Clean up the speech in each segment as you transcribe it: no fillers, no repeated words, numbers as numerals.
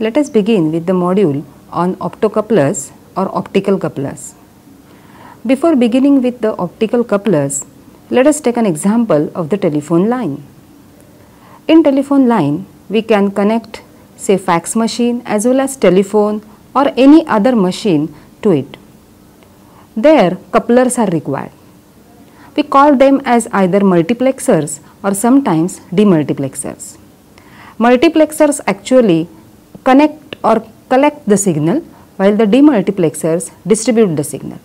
Let us begin with the module on optocouplers or optical couplers. Before beginning with the optical couplers, let us take an example of the telephone line. In telephone line, we can connect say fax machine as well as telephone or any other machine to it. There couplers are required. We call them as either multiplexers or sometimes demultiplexers. Multiplexers actually connect or collect the signal while the demultiplexers distribute the signal.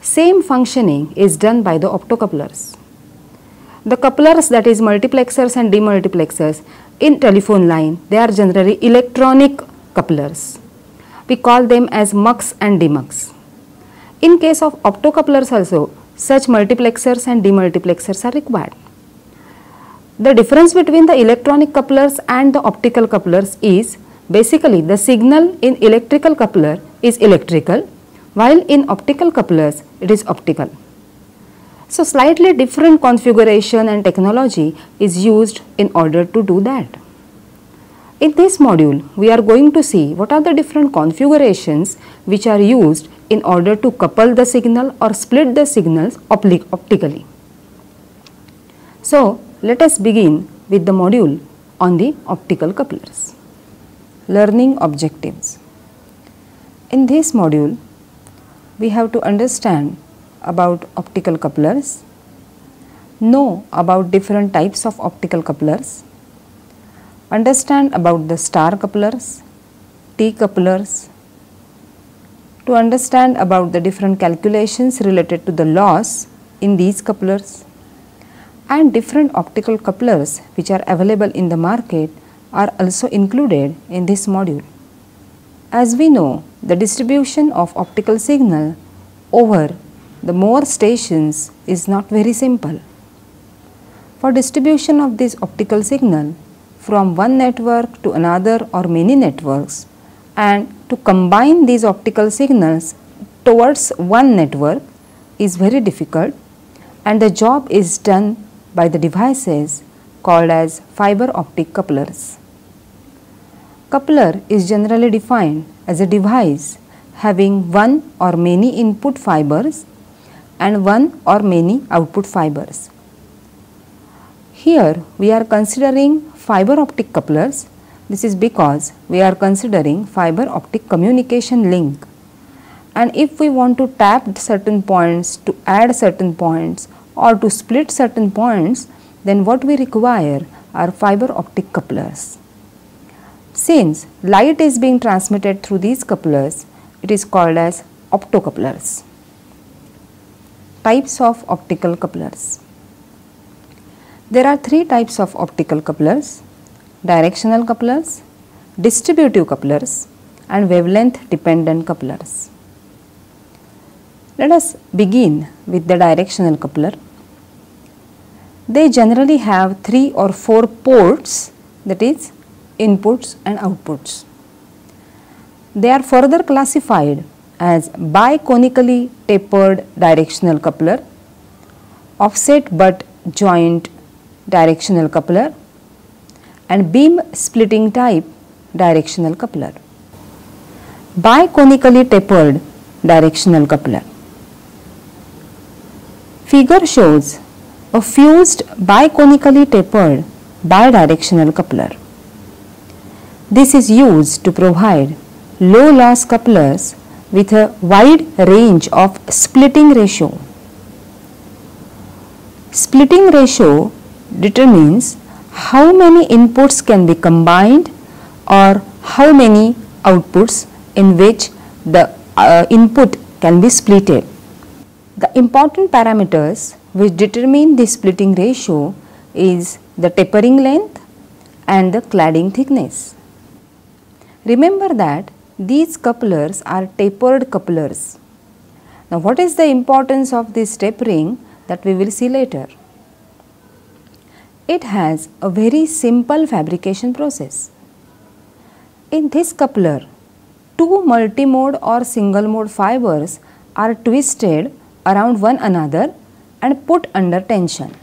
Same functioning is done by the optocouplers. The couplers, that is multiplexers and demultiplexers in telephone line, they are generally electronic couplers. We call them as mux and demux. In case of optocouplers also, such multiplexers and demultiplexers are required. The difference between the electronic couplers and the optical couplers is basically the signal in electrical coupler is electrical, while in optical couplers it is optical. So slightly different configuration and technology is used in order to do that. In this module, we are going to see what are the different configurations which are used in order to couple the signal or split the signals optically. So let us begin with the module on the optical couplers. Learning objectives. In this module, we have to understand about optical couplers, know about different types of optical couplers, understand about the star couplers, T couplers, to understand about the different calculations related to the loss in these couplers, and different optical couplers which are available in the market are also included in this module. As we know, the distribution of optical signal over the more stations is not very simple. For distribution of this optical signal from one network to another or many networks, and to combine these optical signals towards one network is very difficult, and the job is done by the devices called as fiber optic couplers. Coupler is generally defined as a device having one or many input fibers and one or many output fibers. Here we are considering fiber optic couplers. This is because we are considering fiber optic communication link, and if we want to tap certain points, to add certain points or to split certain points, then what we require are fiber optic couplers. Since light is being transmitted through these couplers, it is called as optocouplers. Types of optical couplers. There are three types of optical couplers: directional couplers, distributive couplers, and wavelength dependent couplers. Let us begin with the directional coupler. They generally have 3 or 4 ports, that is inputs and outputs. They are further classified as biconically tapered directional coupler, offset but joint directional coupler, and beam splitting type directional coupler. Biconically tapered directional coupler. Figure shows a fused biconically tapered bidirectional coupler. This is used to provide low loss couplers with a wide range of splitting ratio. Splitting ratio determines how many inputs can be combined or how many outputs in which the input can be splitted. The important parameters which determine the splitting ratio is the tapering length and the cladding thickness. Remember that these couplers are tapered couplers. Now what is the importance of this tapering, that we will see later. It has a very simple fabrication process. In this coupler, 2 multimode or single mode fibers are twisted around one another and put under tension.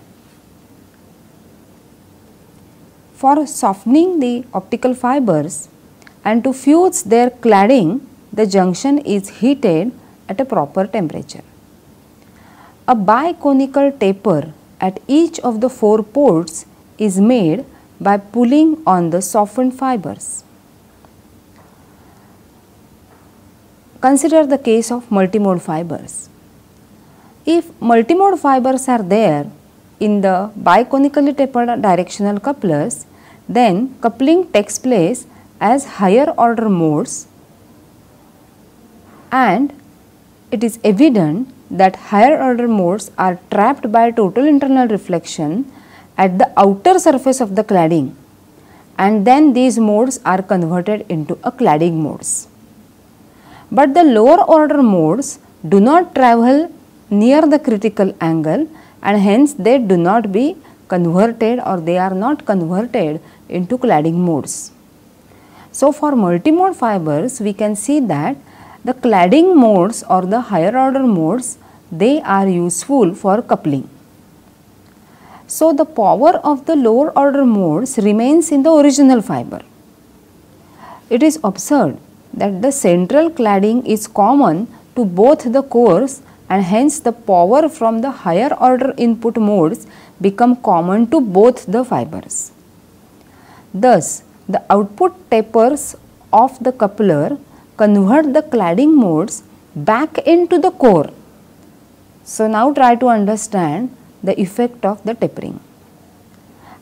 For softening the optical fibers, and to fuse their cladding, the junction is heated at a proper temperature. A biconical taper at each of the 4 ports is made by pulling on the softened fibers. Consider the case of multimode fibers. If multimode fibers are there in the biconically tapered directional couplers, then coupling takes place as higher order modes, and it is evident that higher order modes are trapped by total internal reflection at the outer surface of the cladding, and then these modes are converted into a cladding modes. But the lower order modes do not travel near the critical angle, and hence they do not be converted, or they are not converted into cladding modes. So, for multimode fibers we can see that the cladding modes or the higher order modes, they are useful for coupling. So, the power of the lower order modes remains in the original fiber. It is observed that the central cladding is common to both the cores, and hence the power from the higher order input modes become common to both the fibers. Thus, the output tapers of the coupler convert the cladding modes back into the core. So, now try to understand the effect of the tapering,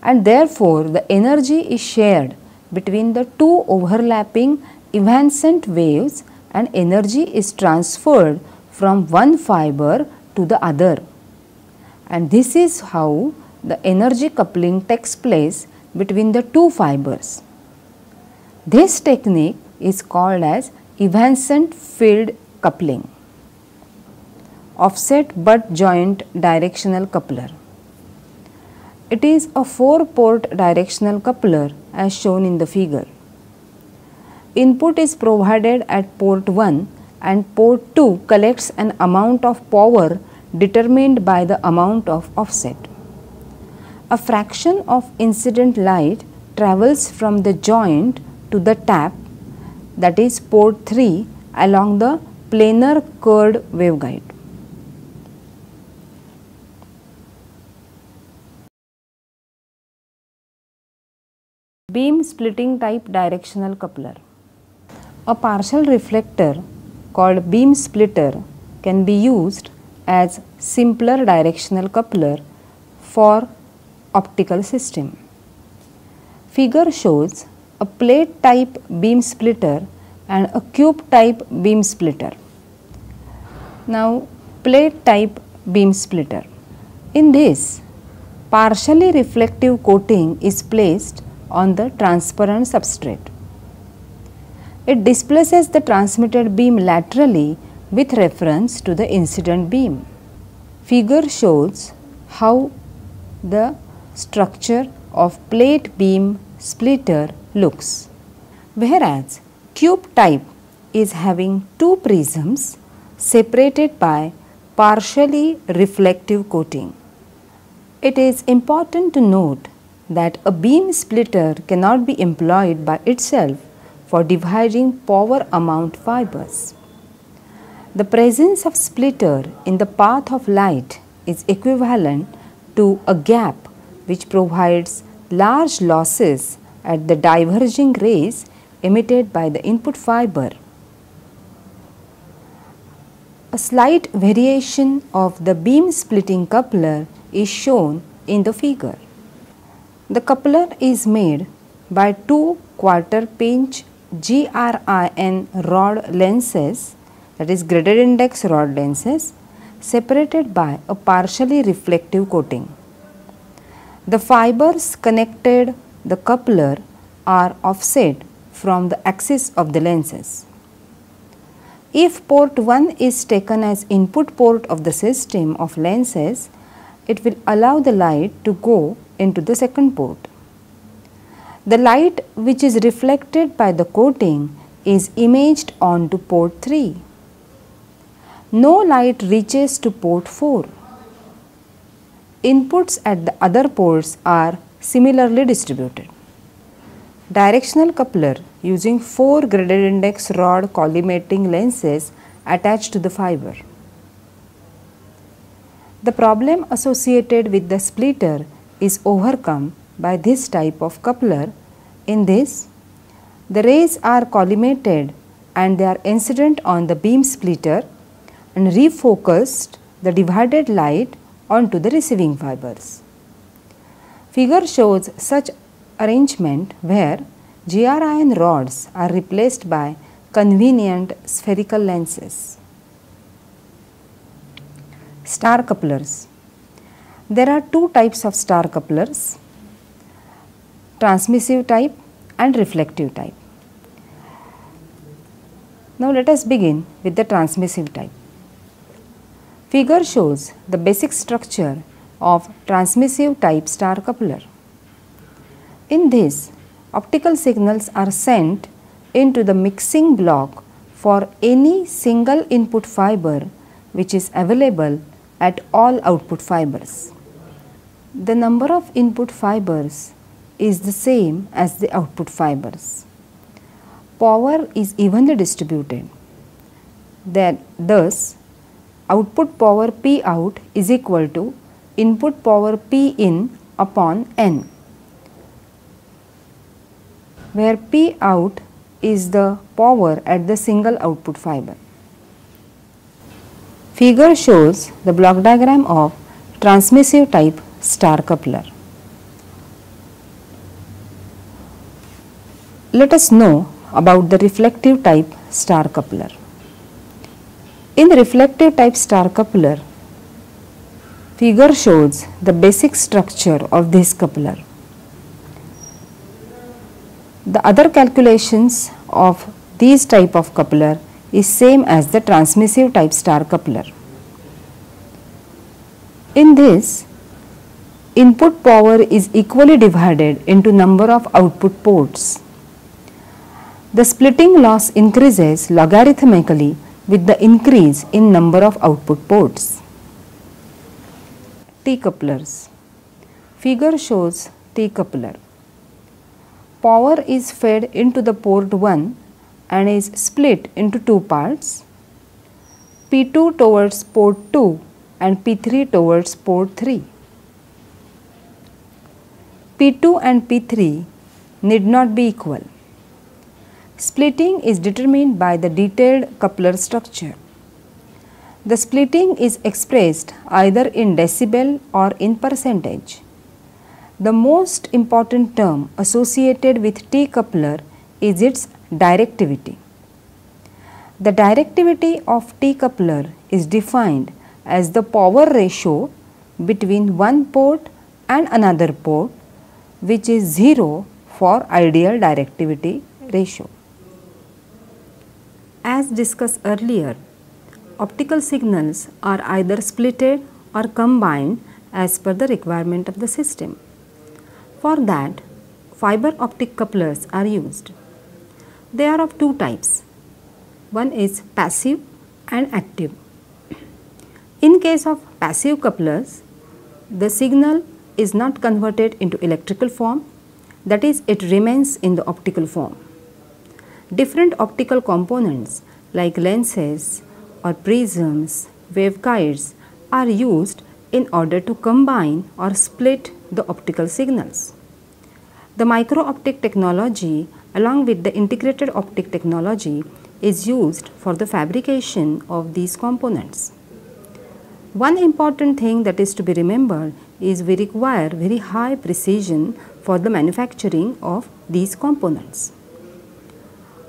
and therefore the energy is shared between the two overlapping evanescent waves, and energy is transferred from one fiber to the other, and this is how the energy coupling takes place between the two fibers. This technique is called as evanescent field coupling. Offset butt joint directional coupler. It is a 4-port directional coupler as shown in the figure. Input is provided at port 1, and port 2 collects an amount of power determined by the amount of offset. A fraction of incident light travels from the joint to the tap, that is port 3, along the planar curved waveguide. Beam splitting type directional coupler. A partial reflector called beam splitter can be used as simpler directional coupler for optical system. Figure shows a plate type beam splitter and a cube type beam splitter. Now, plate type beam splitter. In this, partially reflective coating is placed on the transparent substrate. It displaces the transmitted beam laterally with reference to the incident beam. Figure shows how the structure of plate beam splitter looks, whereas cube type is having two prisms separated by partially reflective coating. It is important to note that a beam splitter cannot be employed by itself for dividing power amount fibers. The presence of splitter in the path of light is equivalent to a gap which provides large losses at the diverging rays emitted by the input fiber. A slight variation of the beam splitting coupler is shown in the figure. The coupler is made by two quarter pinch GRIN rod lenses, that is graded index rod lenses, separated by a partially reflective coating. The fibers connected the coupler are offset from the axis of the lenses. If port 1 is taken as input port of the system of lenses, it will allow the light to go into the second port. The light which is reflected by the coating is imaged onto port 3. No light reaches to port 4. Inputs at the other ports are similarly distributed. Directional coupler using 4 graded index rod collimating lenses attached to the fiber. The problem associated with the splitter is overcome by this type of coupler. In this, the rays are collimated and they are incident on the beam splitter and refocused the divided light onto the receiving fibers. Figure shows such arrangement where GR ion rods are replaced by convenient spherical lenses. Star couplers. There are two types of star couplers, transmissive type and reflective type. Now let us begin with the transmissive type. Figure shows the basic structure of transmissive type star coupler. In this, optical signals are sent into the mixing block for any single input fiber which is available at all output fibers. The number of input fibers is the same as the output fibers. Power is evenly distributed. Thus, output power P out is equal to input power P in upon N, where P out is the power at the single output fiber. Figure shows the block diagram of transmissive type star coupler. Let us know about the reflective type star coupler. In reflective type star coupler, figure shows the basic structure of this coupler. The other calculations of these type of coupler is same as the transmissive type star coupler. In this, input power is equally divided into number of output ports. The splitting loss increases logarithmically with the increase in number of output ports. T couplers. Figure shows T coupler. Power is fed into the port 1 and is split into two parts, P2 towards port 2 and P3 towards port 3. P2 and P3 need not be equal. Splitting is determined by the detailed coupler structure. The splitting is expressed either in decibel or in percentage. The most important term associated with T coupler is its directivity. The directivity of T coupler is defined as the power ratio between one port and another port, which is 0 for ideal directivity ratio. As discussed earlier, optical signals are either splitted or combined as per the requirement of the system. For that, fiber optic couplers are used. They are of two types. One is passive and active. In case of passive couplers, the signal is not converted into electrical form, that is, it remains in the optical form. Different optical components like lenses or prisms, waveguides are used in order to combine or split the optical signals. The micro-optic technology along with the integrated optic technology is used for the fabrication of these components. One important thing that is to be remembered is we require very high precision for the manufacturing of these components.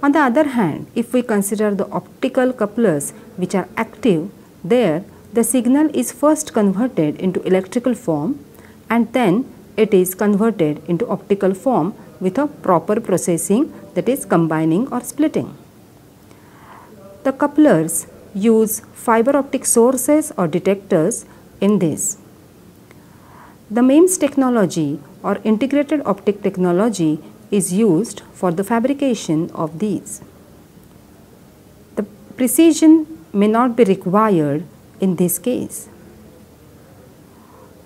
On the other hand, if we consider the optical couplers which are active, there the signal is first converted into electrical form and then it is converted into optical form with a proper processing, that is combining or splitting. The couplers use fiber optic sources or detectors in this. The MEMS technology or integrated optic technology is used for the fabrication of these. The precision may not be required in this case.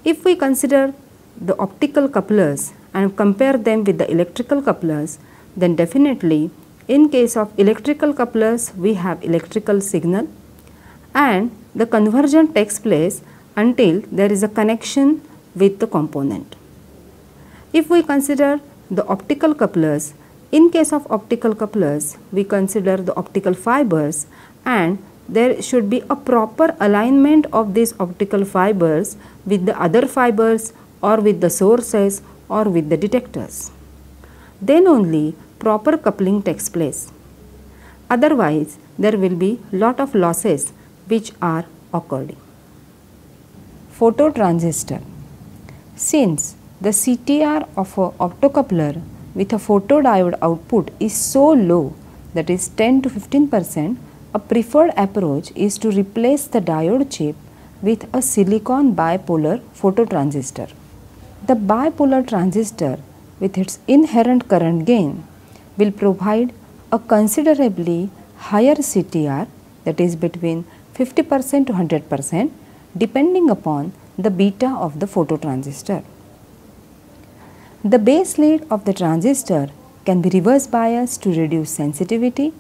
If we consider the optical couplers and compare them with the electrical couplers, then definitely in case of electrical couplers we have electrical signal, and the conversion takes place until there is a connection with the component. If we consider the optical couplers, in case of optical couplers we consider the optical fibers, and there should be a proper alignment of these optical fibers with the other fibers or with the sources or with the detectors. Then only proper coupling takes place. Otherwise there will be lot of losses which are occurring. Phototransistor. Since the CTR of an optocoupler with a photodiode output is so low, that is 10 to 15%, a preferred approach is to replace the diode chip with a silicon bipolar phototransistor. The bipolar transistor with its inherent current gain will provide a considerably higher CTR, that is between 50% to 100%, depending upon the beta of the phototransistor. The base lead of the transistor can be reverse biased to reduce sensitivity,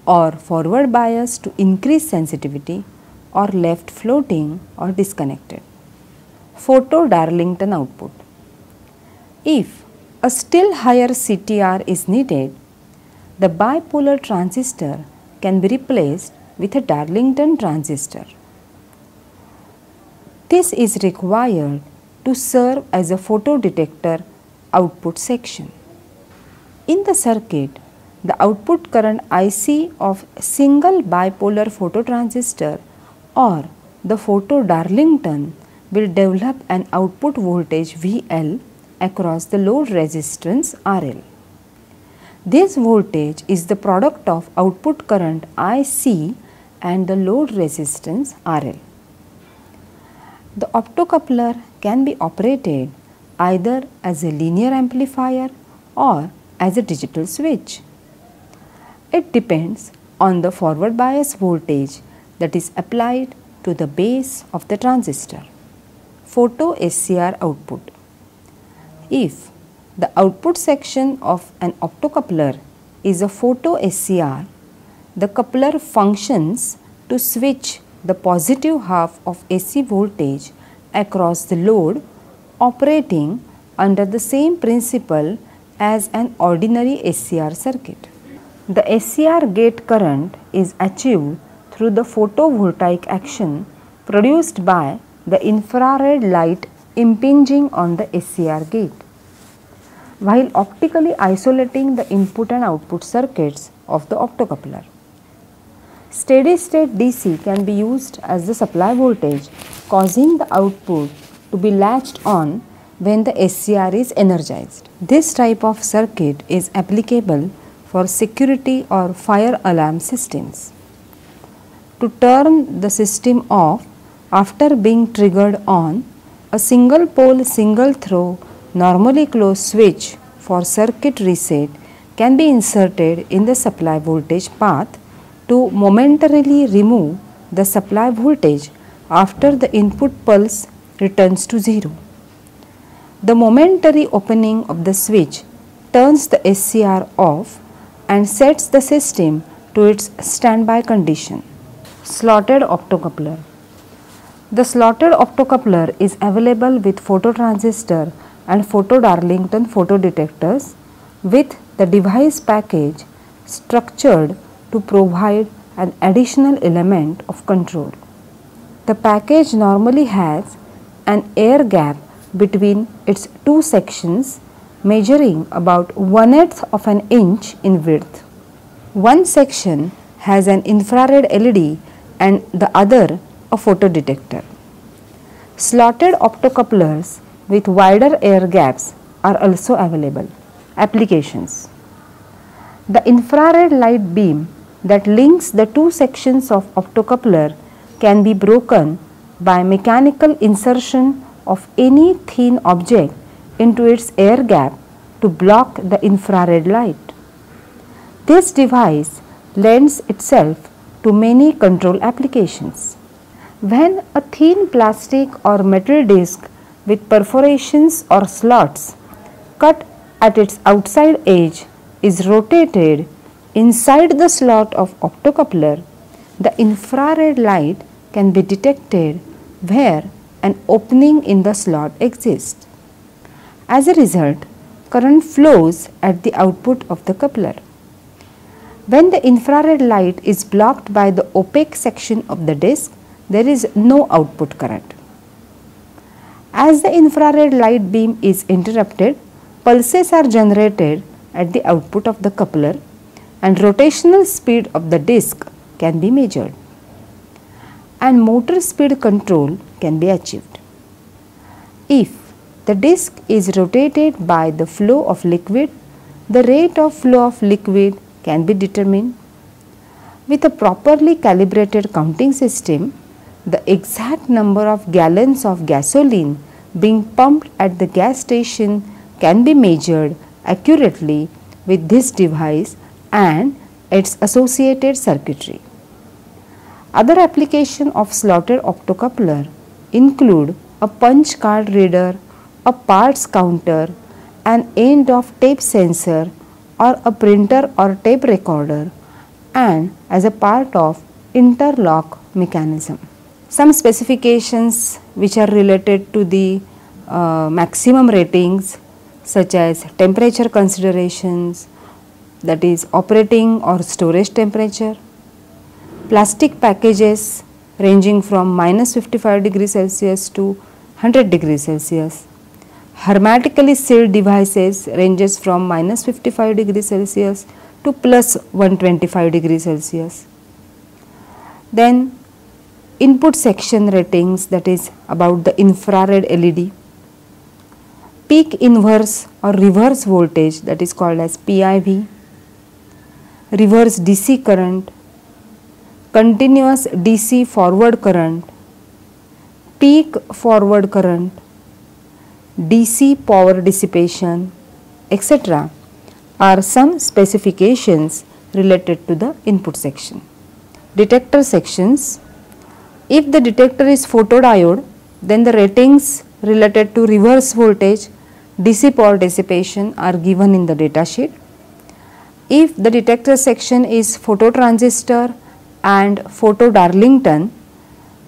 or forward biased to increase sensitivity, or left floating or disconnected. Photo-Darlington output. If a still higher CTR is needed, the bipolar transistor can be replaced with a Darlington transistor. This is required to serve as a photodetector output section. In the circuit, the output current IC of single bipolar phototransistor or the photo-Darlington will develop an output voltage VL across the load resistance RL. This voltage is the product of output current IC and the load resistance RL. The optocoupler can be operated either as a linear amplifier or as a digital switch. It depends on the forward bias voltage that is applied to the base of the transistor. Photo SCR output. If the output section of an optocoupler is a photo SCR, the coupler functions to switch the positive half of AC voltage across the load, operating under the same principle as an ordinary SCR circuit. The SCR gate current is achieved through the photovoltaic action produced by the infrared light impinging on the SCR gate, while optically isolating the input and output circuits of the optocoupler. Steady state DC can be used as the supply voltage, causing the output to be latched on when the SCR is energized. This type of circuit is applicable for security or fire alarm systems. To turn the system off after being triggered on, a single pole single throw normally closed switch for circuit reset can be inserted in the supply voltage path to momentarily remove the supply voltage after the input pulse returns to 0. The momentary opening of the switch turns the SCR off and sets the system to its standby condition. Slotted optocoupler. The slotted optocoupler is available with phototransistor and photo-Darlington photodetectors with the device package structured to provide an additional element of control. The package normally has an air gap between its two sections measuring about 1/8 of an inch in width. One section has an infrared LED and the other a photodetector. Slotted optocouplers with wider air gaps are also available. Applications. The infrared light beam that links the two sections of optocoupler can be broken by mechanical insertion of any thin object into its air gap to block the infrared light. This device lends itself to many control applications. When a thin plastic or metal disc with perforations or slots cut at its outside edge is rotated inside the slot of optocoupler, the infrared light can be detected where an opening in the slot exists. As a result, current flows at the output of the coupler. When the infrared light is blocked by the opaque section of the disc, there is no output current. As the infrared light beam is interrupted, pulses are generated at the output of the coupler and rotational speed of the disc can be measured, and motor speed control can be achieved. If the disc is rotated by the flow of liquid, the rate of flow of liquid can be determined. With a properly calibrated counting system, the exact number of gallons of gasoline being pumped at the gas station can be measured accurately with this device and its associated circuitry. Other applications of slotted optocoupler include a punch card reader, a parts counter, an end of tape sensor, or a printer or tape recorder, and as a part of interlock mechanism. Some specifications which are related to the maximum ratings, such as temperature considerations, that is operating or storage temperature, plastic packages ranging from -55°C to 100°C, hermetically sealed devices ranges from -55°C to +125°C. Then input section ratings, that is about the infrared LED, peak inverse or reverse voltage, that is called as PIV, reverse DC current, continuous DC forward current, peak forward current, DC power dissipation, etc. are some specifications related to the input section. Detector sections. If the detector is photodiode, then the ratings related to reverse voltage, DC power dissipation are given in the data sheet. If the detector section is phototransistor and photodarlington,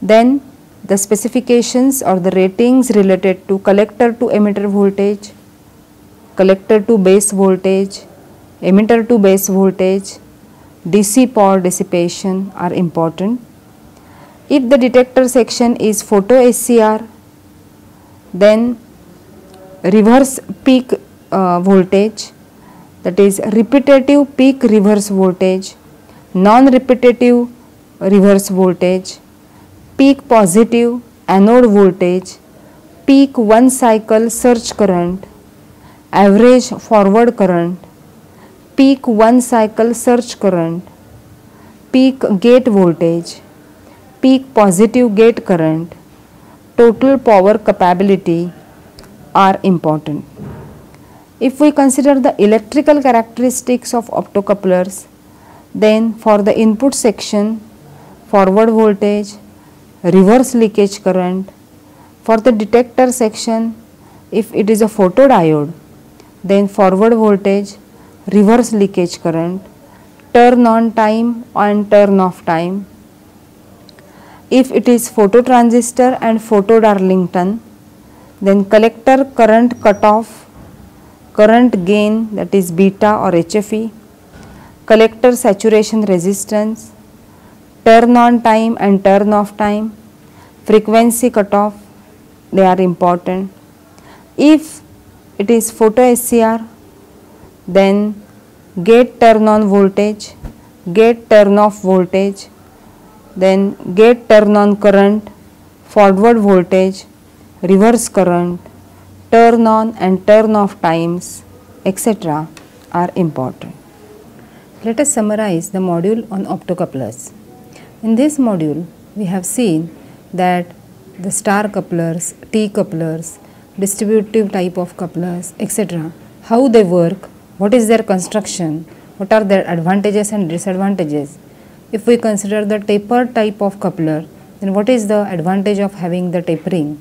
then the specifications or the ratings related to collector to emitter voltage, collector to base voltage, emitter to base voltage, DC power dissipation are important. If the detector section is photo SCR, then reverse peak voltage, that is repetitive peak reverse voltage, non-repetitive reverse voltage, peak positive anode voltage, peak one cycle surge current, average forward current, peak one cycle surge current, peak gate voltage, peak positive gate current, total power capability are important. If we consider the electrical characteristics of optocouplers, then for the input section, forward voltage, reverse leakage current. For the detector section, if it is a photodiode, then forward voltage, reverse leakage current, turn on time and turn off time. If it is phototransistor and photodarlington, then collector current cutoff, current gain, that is beta or HFE, collector saturation resistance, turn on time and turn off time, frequency cutoff, they are important. If it is photo SCR, then gate turn on voltage, gate turn off voltage, then gate turn on current, forward voltage, reverse current, turn on and turn off times, etc. are important. Let us summarize the module on optocouplers. In this module, we have seen that the star couplers, T couplers, distributive type of couplers, etc., how they work, what is their construction, what are their advantages and disadvantages. If we consider the tapered type of coupler, then what is the advantage of having the tapering?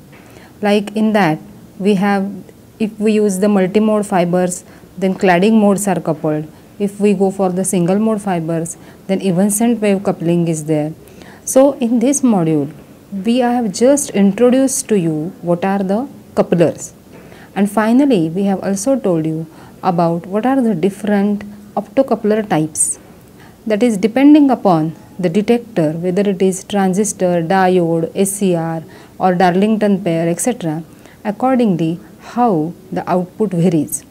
Like in that, we have, if we use the multimode fibers, then cladding modes are coupled. If we go for the single mode fibers, then evanescent wave coupling is there. So in this module, we have just introduced to you what are the couplers, and finally we have also told you about what are the different optocoupler types, that is depending upon the detector, whether it is transistor, diode, SCR or Darlington pair, etc. Accordingly how the output varies.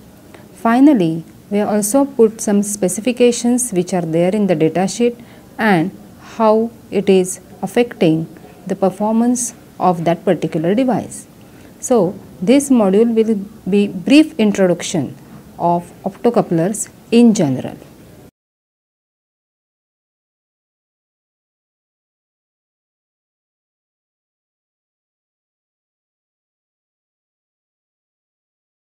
Finally, we have also put some specifications which are there in the data sheet and how it is affecting the performance of that particular device. So, this module will be brief introduction of optocouplers in general.